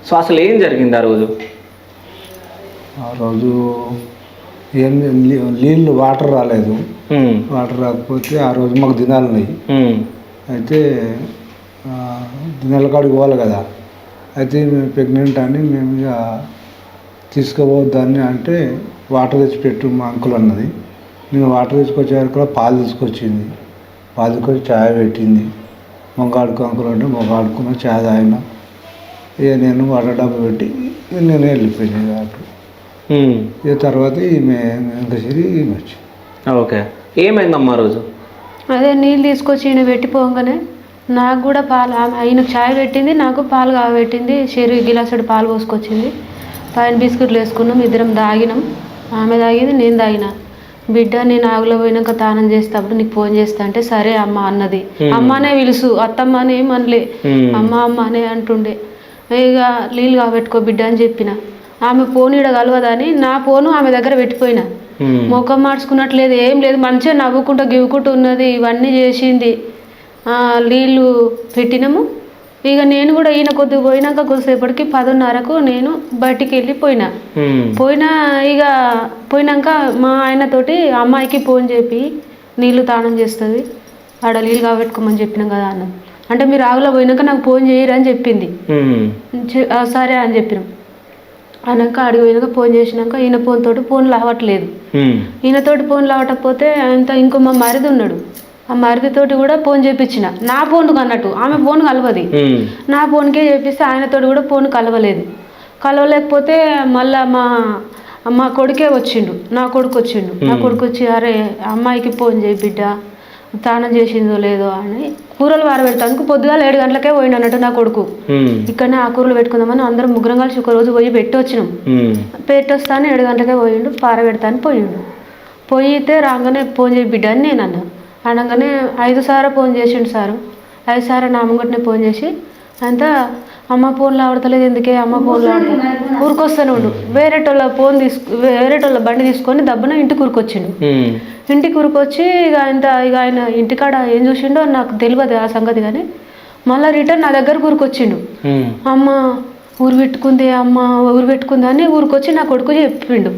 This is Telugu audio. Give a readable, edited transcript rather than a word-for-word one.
సో అసలు ఏం జరిగింది ఆ రోజు? ఆ రోజు ఏం నీళ్ళు వాటర్ రాలేదు. వాటర్ రాకపోతే ఆ రోజు మాకు దినాలు ఉన్నాయి. అయితే దినాల కాడికి పోవాలి కదా. అయితే మేము ప్రెగ్నెంట్ అని మేము ఇక తీసుకుపోవద్దని అంటే వాటర్ తెచ్చిపెట్టు మా అంకుల్ అన్నది. నేను వాటర్ తీసుకొచ్చాక కూడా పాలు తీసుకొచ్చింది. పాలు తీసుకొచ్చి ఛాయ్ పెట్టింది. మొగాడుకు అంకుల్ అంటే మొగాడుకున్న ఛాయ్ తాగిన. ఇక నేను వాటర్ డబ్బా పెట్టి నేను వెళ్ళిపోయింది అప్పుడు. ఇక తర్వాత ఈమె ఇంకా సరి ఈమె వచ్చింది. ఓకే, ఏమైందమ్మా రోజు? అదే నీళ్ళు తీసుకొచ్చి ఈయన పెట్టిపోగానే నాకు కూడా పాలు ఆయనకు ఛాయ్ పెట్టింది, నాకు పాలు కాబెట్టింది. గిలాసుడు పాలు పోసుకొచ్చింది. పైన బిస్కెట్లు వేసుకున్నాం, ఇద్దరం తాగినాం. ఆమె తాగింది, నేను తాగిన. బిడ్డ నేను ఆగులో పోయినాక తానం చేసేటప్పుడు నీకు ఫోన్ చేస్తా అంటే సరే అమ్మ అన్నది. అమ్మనే పిలుసు, అత్తమ్మ అని ఏమనలే, అమ్మ అమ్మ అనే అంటుండే. ఇక నీళ్ళు కాబెట్టుకో బిడ్డ అని చెప్పిన. ఆమె ఫోన్ ఈడ కలవదని నా ఫోను ఆమె దగ్గర పెట్టిపోయినా. ముఖం మార్చుకున్నట్లేదు, ఏం లేదు, మంచిగా నవ్వుకుంటూ గివ్వుకుంటూ ఉన్నది. ఇవన్నీ చేసింది. నీళ్ళు పెట్టినాము. ఇక నేను కూడా ఈయన కొద్దిగా పోయినాక కొద్దిసేపటికి 10:30కు నేను బయటికి వెళ్ళిపోయినా. ఇక పోయినాక మా ఆయనతోటి అమ్మాయికి ఫోన్ చెప్పి నీళ్ళు తానం చేస్తుంది, ఆడ నీళ్ళు కాబెట్టుకోమని చెప్పినాం కదా అన్న. అంటే మీరు ఆగులో పోయినాక నాకు ఫోన్ చేయరని చెప్పింది. సరే అని చెప్పినాం. అన్నాక అడిగి పోయినాక ఫోన్ చేసినాక ఈయన ఫోన్ లావట్లేదు. ఈయనతోటి ఫోన్ లావటకపోతే అంత ఇంకో మా మరిది ఉన్నాడు. ఆ మరిదితోటి కూడా ఫోన్ చేయించిన, నా ఫోన్కు అన్నట్టు. ఆమె ఫోన్ కలవది, నా ఫోన్కే చేపిస్తే ఆయనతోటి కూడా ఫోన్ కలవలేకపోతే మళ్ళా మా కొడుకే వచ్చిండు. నా కొడుకు వచ్చి అరే అమ్మాయికి ఫోన్ చేయి బిడ్డ, తానం చేసిందో లేదో అని. కూరలు వారబెడతానికి పొద్దుగాల 7 గంటలకే పోయిండు అన్నట్టు నా కొడుకు. ఇక్కడనే ఆ కూరలు పెట్టుకుందామని అందరం ముగ్గురం కలిసి ఒక రోజు పోయి పెట్టొచ్చినాం. పెట్టొస్తాను 7 గంటలకే పోయిండు, పారబెడతాను పోయిండు. పోయితే రాగానే ఫోన్ చేయి బిడ్డ అని నేను అన్నా. అనగానే 5 సార్లు ఫోన్ చేసిండు సారు. 5 సార్లు నా ముంగటినే ఫోన్ చేసి అంతా అమ్మ ఫోన్లో ఆడతలేదు ఎందుకే, అమ్మ ఫోన్లో ఆడతలేదు, ఊరికొస్తాను ఉండు. వేరేటోళ్ళ బండి తీసుకొని దబ్బన ఇంటికి ఊరికొచ్చిండు. ఇంటికి ఊరికొచ్చి ఇక ఆయన ఇంటికాడ ఏం చూసిండో నాకు తెలియదు ఆ సంగతి. కానీ మళ్ళీ రిటర్న్ నా దగ్గర ఊరికొచ్చిండు. అమ్మ ఊరు పెట్టుకుంది అని ఊరికొచ్చి నా కొడుకు చెప్పిండు.